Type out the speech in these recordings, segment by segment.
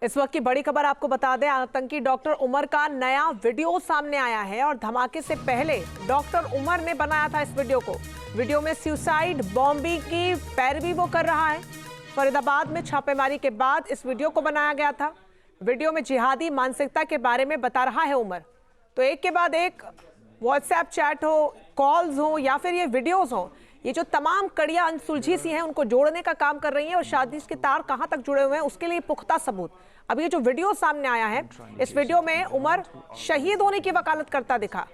इस वक्त की बड़ी खबर आपको बता दें, आतंकी डॉक्टर उमर का नया वीडियो सामने आया है और धमाके से पहले डॉक्टर उमर ने बनाया था इस वीडियो को। वीडियो में सुसाइड बॉम्बिंग की पैरवी वो कर रहा है। फरीदाबाद में छापेमारी के बाद इस वीडियो को बनाया गया था। वीडियो में जिहादी मानसिकता के बारे में बता रहा है उमर। तो एक के बाद एक व्हाट्सएप चैट हो, कॉल्स हो या फिर ये वीडियोज हो, ये जो तमाम कड़ियां अनसुलझी सी हैं उनको जोड़ने का काम कर रही हैं और शादी के तार कहां तक जुड़े हुए हैं उसके लिए पुख्ता सबूत। अब ये जो वीडियो सामने आया है, इस वीडियो में उमर शहीद होने की वकालत करता दिखा,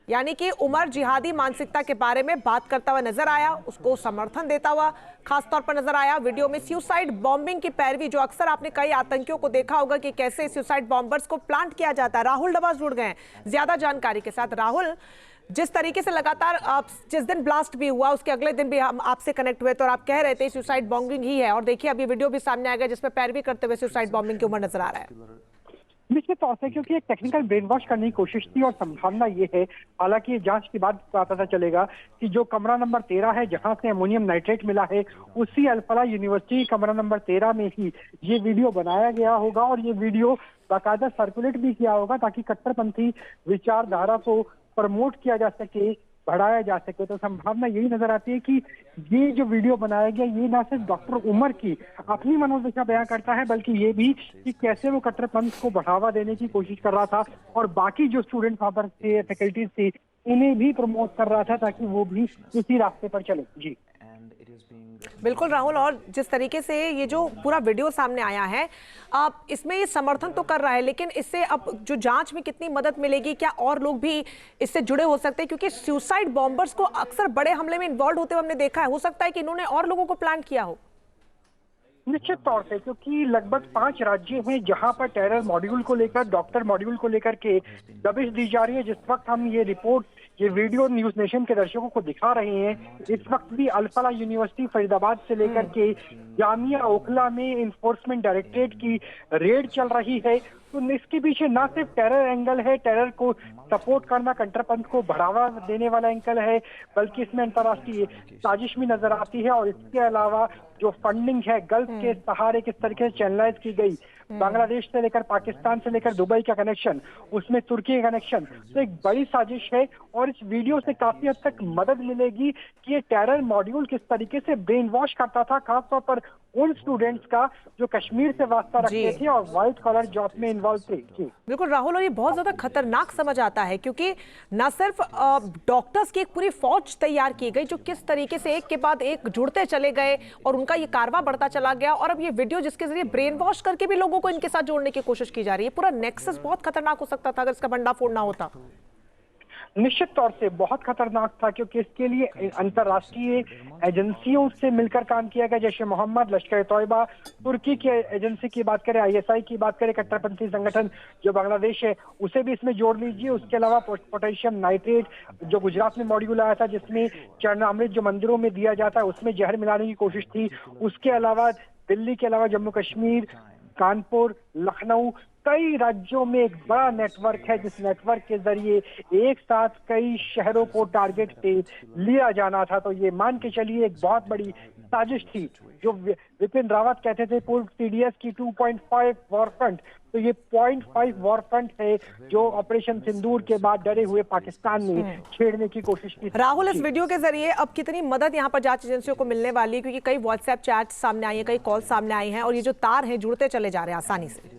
यानी कि उमर जिहादी मानसिकता के बारे में बात करता हुआ नजर आया, उसको समर्थन देता हुआ खासतौर पर नजर आया। वीडियो में सुसाइड बॉम्बिंग की पैरवी, जो अक्सर आपने कई आतंकियों को देखा होगा कि कैसे सुसाइड बॉम्बर्स को प्लांट किया जाता है। राहुल डबास जुड़ गए हैं ज्यादा जानकारी के साथ। राहुल, जिस तरीके से लगातार आप जिस दिन ब्लास्ट भी हुआ उसके अगले दिन भी हम आपसे कनेक्ट हुए तो और आप कह रहे थे सुसाइड बॉम्बिंग ही है, और देखिए अभी वीडियो भी सामने आएगा जिसमें पैरवी करते हुए सुसाइड बॉम्बिंग की उमर नजर आ रहा है। निश्चित तौर से, क्योंकि एक टेक्निकल ब्रेन वॉश करने की कोशिश थी और संभावना ये है, हालांकि ये जांच के बाद पता चलेगा कि जो कमरा नंबर 13 है जहां से अमोनियम नाइट्रेट मिला है, उसी अल-फलाह यूनिवर्सिटी कमरा नंबर 13 में ही ये वीडियो बनाया गया होगा और ये वीडियो बाकायदा सर्कुलेट भी किया होगा ताकि कट्टरपंथी विचारधारा को प्रमोट किया जा सके, बढ़ाया जा सके। तो संभावना यही नजर आती है कि ये जो वीडियो बनाया गया ये ना सिर्फ डॉक्टर उमर की अपनी मनोदशा बयां करता है, बल्कि ये भी कि कैसे वो कट्टरपंथ को बढ़ावा देने की कोशिश कर रहा था और बाकी जो स्टूडेंट वहां पर थे, फैकल्टीज थी, उन्हें भी प्रमोट कर रहा था ताकि वो भी इसी रास्ते पर चले। जी बिल्कुल राहुल, और जिस तरीके से ये जो पूरा वीडियो सामने आया है, आप इसमें ये समर्थन तो कर रहा है, लेकिन इससे अब जो जांच में कितनी मदद मिलेगी? क्या और लोग भी इससे जुड़े हो सकते हैं? क्योंकि सुसाइड बॉम्बर्स को अक्सर बड़े हमले में इन्वॉल्व होते हुए हमने देखा है। हो सकता है कि इन्होंने और लोगों को प्लान किया हो। निश्चित तौर से, क्योंकि लगभग 5 राज्य हैं जहां पर टेरर मॉड्यूल को लेकर, डॉक्टर मॉड्यूल को लेकर के दबिश दी जा रही है। जिस वक्त हम ये रिपोर्ट, ये वीडियो न्यूज नेशन के दर्शकों को दिखा रहे हैं, इस वक्त भी अल-फलाह यूनिवर्सिटी फरीदाबाद से लेकर के जामिया ओखला में इन्फोर्समेंट डायरेक्टरेट की रेड चल रही है। तो इसके पीछे ना सिर्फ टेरर एंगल है, टेरर को सपोर्ट करना, कट्टरपंथ को बढ़ावा देने वाला एंगल है, बल्कि इसमें अंतर्राष्ट्रीय साजिश भी नजर आती है। और इसके अलावा जो फंडिंग है गल्फ के सहारे किस तरीके से चैनलाइज की गई, बांग्लादेश से लेकर पाकिस्तान से लेकर दुबई का कनेक्शन, उसमें तुर्की का कनेक्शन, तो एक बड़ी साजिश है। और इस वीडियो से काफी हद तक मदद मिलेगी कि ये टेरर मॉड्यूल किस तरीके से ब्रेन वॉश करता था, खासतौर पर उन स्टूडेंट्स का जो कश्मीर से वास्ता रखते थे और व्हाइट कॉलर जॉब में इन्वॉल्व थे। बिल्कुल राहुल, और ये बहुत ज्यादा खतरनाक समझ आता है क्योंकि न सिर्फ डॉक्टर्स की एक पूरी फौज तैयार की गई जो किस तरीके से एक के बाद एक जुड़ते चले गए और उनका ये कारवा बढ़ता चला गया, और अब ये वीडियो जिसके जरिए ब्रेन वॉश करके भी लोगों को इनके साथ जोड़ने की कोशिश की जा रही है। पूरा नेक्सस बहुत खतरनाक हो सकता था अगर इसका भंडाफोड़ ना होता। निश्चित तौर से बहुत खतरनाक था, क्योंकि इसके लिए अंतर्राष्ट्रीय एजेंसियों से मिलकर काम किया गया, जैसे मोहम्मद, लश्कर तौयबा, तुर्की की एजेंसी की बात करें, ISI की बात करें, कट्टरपंथी संगठन जो बांग्लादेश है उसे भी इसमें जोड़ लीजिए। उसके अलावा पोटेशियम नाइट्रेट जो गुजरात में मॉड्यूल आया था, जिसमें चरणामृत जो मंदिरों में दिया जाता है उसमें जहर मिलाने की कोशिश थी। उसके अलावा दिल्ली के अलावा जम्मू कश्मीर, कानपुर, लखनऊ, कई राज्यों में एक बड़ा नेटवर्क है, जिस नेटवर्क के जरिए एक साथ कई शहरों को टारगेट पे लिया जाना था। तो ये मान के चलिए एक बहुत बड़ी साजिश थी। जो विपिन रावत कहते थे पूर्व TDS की 2.5 वॉर फ्रंट, तो ये 0.5 वॉर फ्रंट है जो ऑपरेशन सिंदूर के बाद डरे हुए पाकिस्तान ने छेड़ने की कोशिश की। राहुल, इस वीडियो के जरिए अब कितनी मदद यहाँ पर जांच एजेंसियों को मिलने वाली है? क्योंकि कई व्हाट्सएप चैट सामने आई है, कई कॉल सामने आई हैं और ये जो तार हैं जुड़ते चले जा रहे हैं आसानी से।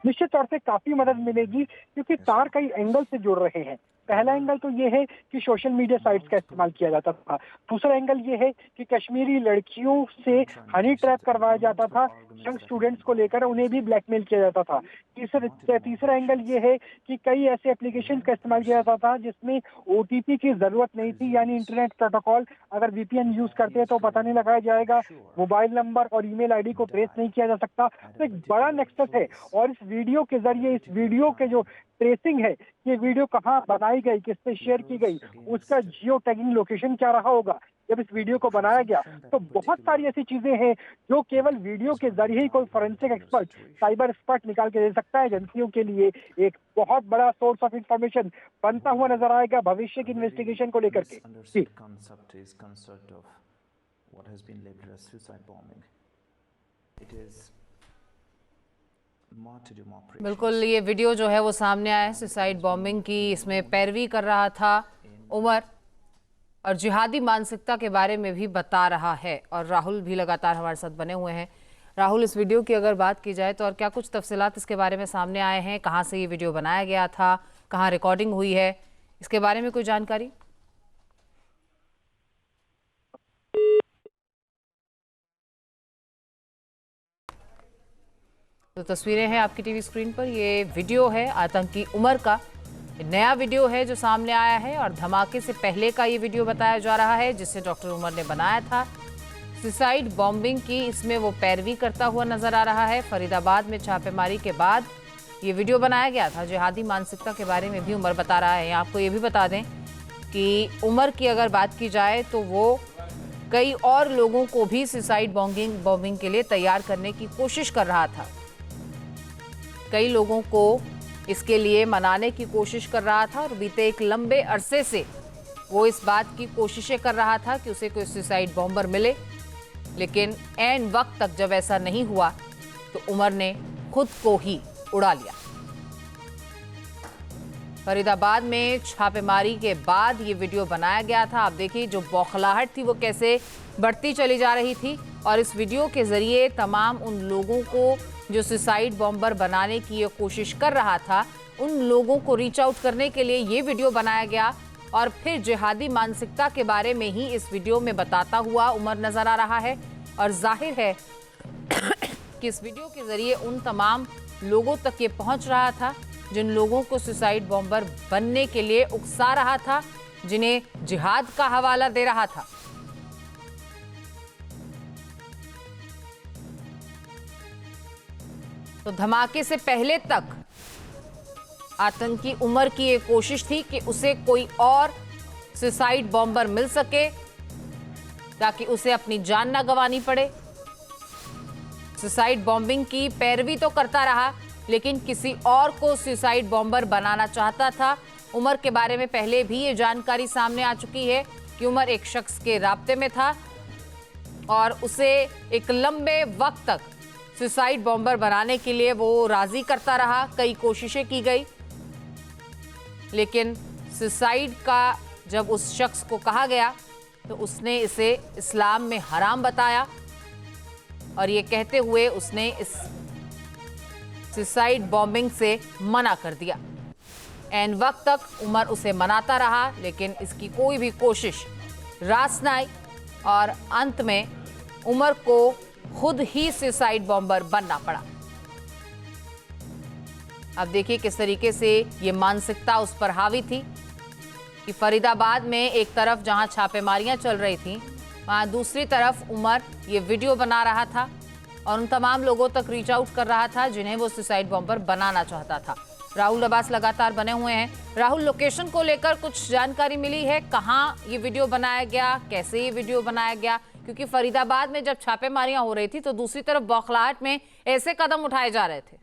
निश्चित तौर से काफी मदद मिलेगी, क्योंकि तार कई एंगल से जुड़ रहे हैं। पहला एंगल तो ये है कि सोशल मीडिया साइट्स का इस्तेमाल किया जाता था। दूसरा एंगल ये है कि कश्मीरी लड़कियों से हनी ट्रैप करवाया जाता था, यंग स्टूडेंट्स को लेकर उन्हें भी ब्लैकमेल किया जाता था। तीसरा एंगल ये है कि कई ऐसे एप्लीकेशन का इस्तेमाल किया जाता था जिसमें OTP की जरूरत नहीं थी, यानी इंटरनेट प्रोटोकॉल अगर VPN यूज करते हैं तो पता नहीं लगाया जाएगा, मोबाइल नंबर और ईमेल ID को ट्रेस नहीं किया जा सकता। तो एक बड़ा नेक्सस है। और इस वीडियो के जरिए, इस वीडियो के जो ट्रेसिंग है, ये वीडियो कहाँ बनाई गई, किससे शेयर की गई, उसका जियो टैगिंग लोकेशन क्या रहा होगा जब इस वीडियो को बनाया गया, तो बहुत सारी ऐसी चीजें हैं जो केवल वीडियो के जरिए ही कोई फॉरेंसिक एक्सपर्ट, साइबर एक्सपर्ट निकाल के दे सकता है। एजेंसियों के लिए एक बहुत बड़ा सोर्स ऑफ इंफॉर्मेशन बनता हुआ नजर आएगा भविष्य की इन्वेस्टिगेशन को लेकर के। बिल्कुल, ये वीडियो जो है वो सामने आया है सुसाइड बॉम्बिंग की। इसमें पैरवी कर रहा था उमर और जिहादी मानसिकता के बारे में भी बता रहा है। और राहुल भी लगातार हमारे साथ बने हुए हैं। राहुल, इस वीडियो की अगर बात की जाए तो और क्या कुछ तफसीलात इसके बारे में सामने आए हैं? कहाँ से ये वीडियो बनाया गया था, कहाँ रिकॉर्डिंग हुई है, इसके बारे में कोई जानकारी? तो तस्वीरें हैं आपकी टीवी स्क्रीन पर। ये वीडियो है आतंकी उमर का, नया वीडियो है जो सामने आया है और धमाके से पहले का ये वीडियो बताया जा रहा है जिसे डॉक्टर उमर ने बनाया था। सुसाइड बॉम्बिंग की इसमें वो पैरवी करता हुआ नजर आ रहा है। फरीदाबाद में छापेमारी के बाद ये वीडियो बनाया गया था। जिहादी मानसिकता के बारे में भी उमर बता रहा है। आपको ये भी बता दें कि उमर की अगर बात की जाए तो वो कई और लोगों को भी सुसाइड बॉम्बिंग के लिए तैयार करने की कोशिश कर रहा था। कई लोगों को इसके लिए मनाने की कोशिश कर रहा था और बीते एक लंबे अरसे से वो इस बात की कोशिशें कर रहा था कि उसे कोई सुसाइड बॉम्बर मिले। लेकिन ऐन वक्त तक जब ऐसा नहीं हुआ तो उमर ने खुद को ही उड़ा लिया। फरीदाबाद में छापेमारी के बाद ये वीडियो बनाया गया था। आप देखिए जो बौखलाहट थी वो कैसे बढ़ती चली जा रही थी और इस वीडियो के जरिए तमाम उन लोगों को जो सुसाइड बॉम्बर बनाने की ये कोशिश कर रहा था उन लोगों को रीच आउट करने के लिए ये वीडियो बनाया गया। और फिर जिहादी मानसिकता के बारे में ही इस वीडियो में बताता हुआ उमर नजर आ रहा है। और जाहिर है कि इस वीडियो के जरिए उन तमाम लोगों तक ये पहुंच रहा था जिन लोगों को सुसाइड बॉम्बर बनने के लिए उकसा रहा था, जिन्हें जिहाद का हवाला दे रहा था। तो धमाके से पहले तक आतंकी उमर की एक कोशिश थी कि उसे कोई और सुसाइड बॉम्बर मिल सके ताकि उसे अपनी जान ना गंवानी पड़े। सुसाइड बॉम्बिंग की पैरवी तो करता रहा लेकिन किसी और को सुसाइड बॉम्बर बनाना चाहता था। उमर के बारे में पहले भी ये जानकारी सामने आ चुकी है कि उमर एक शख्स के राब्ते में था और उसे एक लंबे वक्त तक सुसाइड बॉम्बर बनाने के लिए वो राजी करता रहा। कई कोशिशें की गई लेकिन सुसाइड का जब उस शख्स को कहा गया तो उसने इसे इस्लाम में हराम बताया और ये कहते हुए उसने इस सुसाइड बॉम्बिंग से मना कर दिया। एन वक्त तक उमर उसे मनाता रहा लेकिन इसकी कोई भी कोशिश रास न आई और अंत में उमर को खुद ही सुसाइड बॉम्बर बनना पड़ा। अब देखिए किस तरीके से ये मानसिकता उस पर हावी थी कि फरीदाबाद में एक तरफ जहां छापेमारियां चल रही थी वहां दूसरी तरफ उमर ये वीडियो बना रहा था और उन तमाम लोगों तक रीच आउट कर रहा था जिन्हें वो सुसाइड बॉम्बर बनाना चाहता था। राहुल अब्बास लगातार बने हुए हैं। राहुल, लोकेशन को लेकर कुछ जानकारी मिली है? कहाँ ये वीडियो बनाया गया, कैसे ये वीडियो बनाया गया? क्योंकि फरीदाबाद में जब छापेमारियां हो रही थी तो दूसरी तरफ बौखलाहट में ऐसे कदम उठाए जा रहे थे।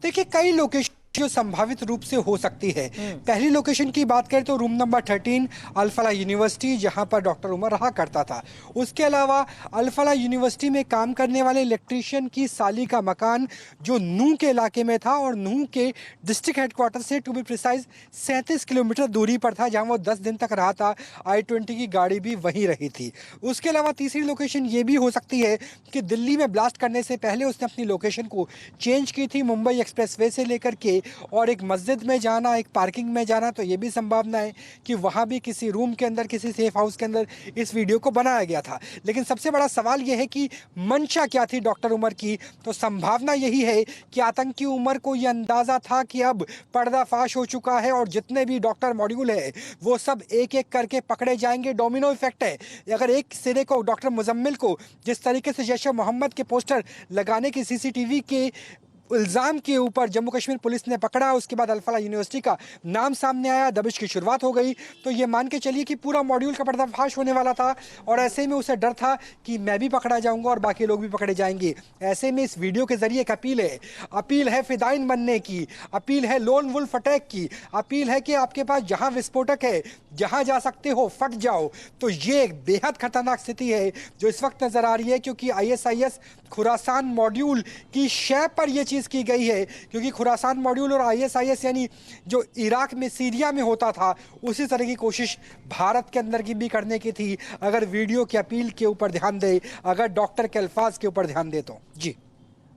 देखिए कई लोकेशन जो संभावित रूप से हो सकती है। पहली लोकेशन की बात करें तो रूम नंबर 13 अल-फलाह यूनिवर्सिटी जहां पर डॉक्टर उमर रहा करता था। उसके अलावा अल-फलाह यूनिवर्सिटी में काम करने वाले इलेक्ट्रीशियन की साली का मकान जो नूह के इलाके में था और नूह के डिस्ट्रिक्ट हेडक्वार्टर से टू बी प्रिसाइज 37 किलोमीटर दूरी पर था जहां वो 10 दिन तक रहा था। I-20 की गाड़ी भी वहीं रही थी। उसके अलावा तीसरी लोकेशन ये भी हो सकती है कि दिल्ली में ब्लास्ट करने से पहले उसने अपनी लोकेशन को चेंज की थी मुंबई एक्सप्रेसवे से लेकर के और एक मस्जिद में जाना, एक पार्किंग में जाना। तो ये भी संभावना है कि वहाँ भी किसी रूम के अंदर, किसी सेफ हाउस के अंदर इस वीडियो को बनाया गया था। लेकिन सबसे बड़ा सवाल यह है कि मंशा क्या थी डॉक्टर उमर की? तो संभावना यही है कि आतंकी उमर को ये अंदाज़ा था कि अब पर्दाफाश हो चुका है और जितने भी डॉक्टर मॉड्यूल है वो सब एक एक करके पकड़े जाएंगे। डोमिनो इफेक्ट है। अगर एक सिरे को डॉक्टर मुजम्मिल को जिस तरीके से जैश ए मोहम्मद के पोस्टर लगाने की CCTV के इल्ज़ाम के ऊपर जम्मू कश्मीर पुलिस ने पकड़ा। उसके बाद अल फलाह यूनिवर्सिटी का नाम सामने आया, दबिश की शुरुआत हो गई। तो ये मान के चलिए कि पूरा मॉड्यूल का पर्दाफाश होने वाला था और ऐसे में उसे डर था कि मैं भी पकड़ा जाऊंगा और बाकी लोग भी पकड़े जाएंगे। ऐसे में इस वीडियो के जरिए एक अपील है फिदाइन बनने की, अपील है लोन वुल्फ अटैक की, अपील है कि आपके पास जहां विस्फोटक है, जहां जा सकते हो फट जाओ। तो ये एक बेहद खतरनाक स्थिति है जो इस वक्त नजर आ रही है, क्योंकि ISIS खुरासान मॉड्यूल की शय पर यह चीज की गई है। क्योंकि खुरासान मॉड्यूल और ISIS यानी जो इराक में सीरिया में होता था, उसी तरह की कोशिश भारत के अंदर की भी करने की थी, अगर वीडियो की अपील के ऊपर ध्यान दे, अगर डॉक्टर के अल्फाज के ऊपर ध्यान दे तो। जी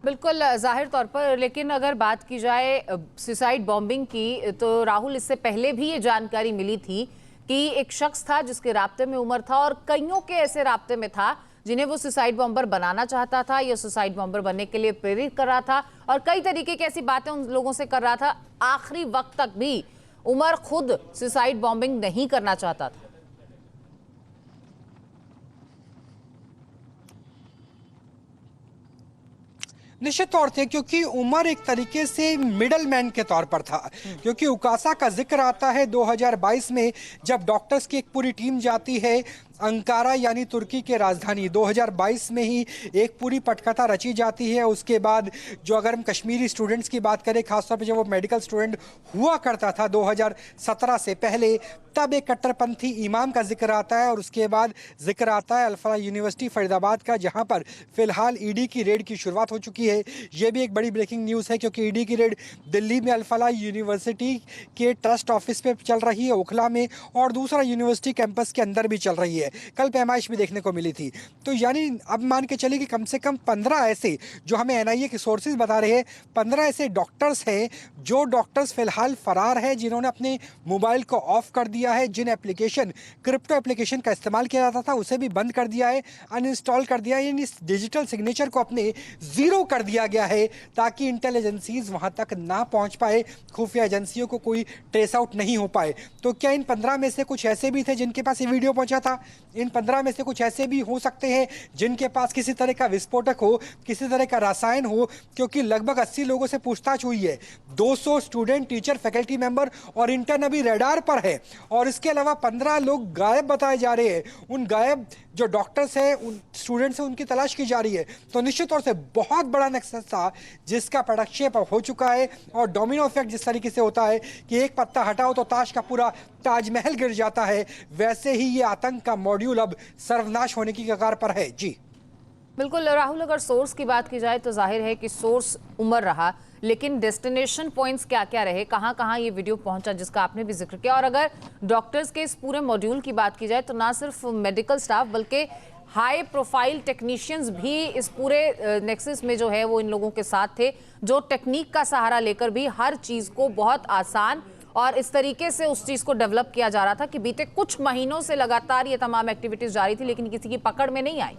बिल्कुल जाहिर तौर पर। लेकिन अगर बात की जाए सुसाइड बॉम्बिंग की, तो राहुल इससे पहले भी ये जानकारी मिली थी कि एक शख्स था जिसके राब्ते में उमर था और कईयों के ऐसे राब्ते में था जिन्हें वो सुसाइड बॉम्बर बनाना चाहता था या सुसाइड बॉम्बर बनने के लिए प्रेरित कर रहा था और कई तरीके की ऐसी बातें उन लोगों से कर रहा था। आखिरी वक्त तक भी उमर खुद सुसाइड बॉम्बिंग नहीं करना चाहता था। निश्चित तौर से, क्योंकि उमर एक तरीके से मिडल मैन के तौर पर था। क्योंकि उकासा का जिक्र आता है 2022 में, जब डॉक्टर्स की एक पूरी टीम जाती है अंकारा यानी तुर्की के राजधानी। 2022 में ही एक पूरी पटकथा रची जाती है। उसके बाद जो अगर हम कश्मीरी स्टूडेंट्स की बात करें, खासतौर पर जब वो मेडिकल स्टूडेंट हुआ करता था 2017 से पहले, तब एक कट्टरपंथी इमाम का जिक्र आता है और उसके बाद जिक्र आता है अल फलाह यूनिवर्सिटी फरीदाबाद का, जहां पर फिलहाल ईडी की रेड की शुरुआत हो चुकी है। ये भी एक बड़ी ब्रेकिंग न्यूज़ है, क्योंकि ईडी की रेड दिल्ली में अल फलाह यूनिवर्सिटी के ट्रस्ट ऑफिस पे चल रही है, ओखला में, और दूसरा यूनिवर्सिटी कैंपस के अंदर भी चल रही है। कल पैमाइश भी देखने को मिली थी। तो यानी अब मान के चलिए कि कम से कम 15 ऐसे, जो हमें NIA के सोर्सेज बता रहे हैं, 15 ऐसे डॉक्टर्स हैं जो डॉक्टर्स फिलहाल फरार हैं, जिन्होंने अपने मोबाइल को ऑफ कर दिया है, जिन एप्लीकेशन क्रिप्टो एप्लीकेशन का इस्तेमाल किया जाता था उसे भी बंद कर दिया है, अनइंस्टॉल कर दिया है, यानी डिजिटल सिग्नेचर को अपने जीरो कर दिया गया है ताकि इंटेलिजेंसीज वहां तक ना पहुंच पाए, खुफिया एजेंसियों को कोई ट्रेस आउट नहीं हो पाए। तो क्या इन 15 में से कुछ ऐसे भी थे जिनके पास ये वीडियो पहुंचा था? इन 15 में से कुछ ऐसे भी हो सकते हैं जिनके पास किसी तरह का विस्फोटक हो, किसी तरह का रसायन हो, क्योंकि लगभग 80 लोगों से पूछताछ हुई है। 200 स्टूडेंट, टीचर, फैकल्टी मेंबर और इंटर्न अभी रडार पर है और इसके अलावा 15 लोग गायब बताए जा रहे हैं। उन गायब जो डॉक्टर्स हैं, उन स्टूडेंट्स हैं, उनकी तलाश की जा रही है। तो निश्चित तौर से बहुत बड़ा नेक्सस था जिसका पटाक्षेप हो चुका है और डोमिनो इफेक्ट जिस तरीके से होता है कि एक पत्ता हटाओ तो ताश का पूरा ताजमहल गिर जाता है, वैसे ही ये आतंक का मॉड्यूल अब सर्वनाश होने की कगार पर है। जी बिल्कुल राहुल, अगर सोर्स की बात की जाए तो जाहिर है कि सोर्स उमर रहा, लेकिन डेस्टिनेशन पॉइंट्स क्या क्या रहे, कहां कहां ये वीडियो पहुंचा जिसका आपने भी जिक्र किया। और अगर डॉक्टर्स के इस पूरे मॉड्यूल की बात की जाए तो ना सिर्फ मेडिकल स्टाफ बल्कि हाई प्रोफाइल टेक्नीशियंस भी इस पूरे नेक्सस में जो है वो इन लोगों के साथ थे, जो टेक्निक का सहारा लेकर भी हर चीज़ को बहुत आसान और इस तरीके से उस चीज़ को डेवलप किया जा रहा था कि बीते कुछ महीनों से लगातार ये तमाम एक्टिविटीज़ जारी थी, लेकिन किसी की पकड़ में नहीं आई।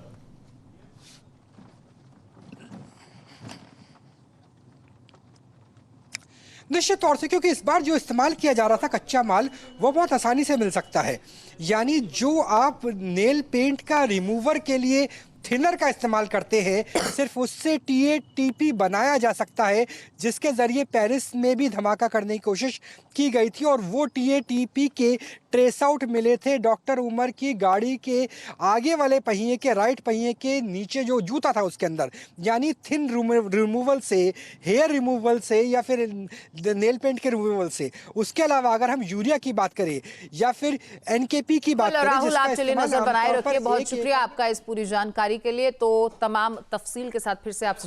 निश्चित तौर से, क्योंकि इस बार जो इस्तेमाल किया जा रहा था कच्चा माल वो बहुत आसानी से मिल सकता है। यानी जो आप नेल पेंट का रिमूवर के लिए थिनर का इस्तेमाल करते हैं, सिर्फ उससे TATP बनाया जा सकता है, जिसके ज़रिए पेरिस में भी धमाका करने की कोशिश की गई थी और वो TATP के ट्रेस आउट मिले थे डॉक्टर उमर की गाड़ी के आगे वाले पहिए के, राइट पहिए के नीचे जो जूता था उसके अंदर। यानी थिन रिमूवल से, हेयर रिमूवल से या फिर नेल पेंट के रिमूवल से। उसके अलावा अगर हम यूरिया की बात करें या फिर NKP की बात करें, राहुल आप चलिए नजर बनाए रखिए। बहुत एक शुक्रिया आपका इस पूरी जानकारी के लिए। तो तमाम तफसील के साथ फिर से आपसे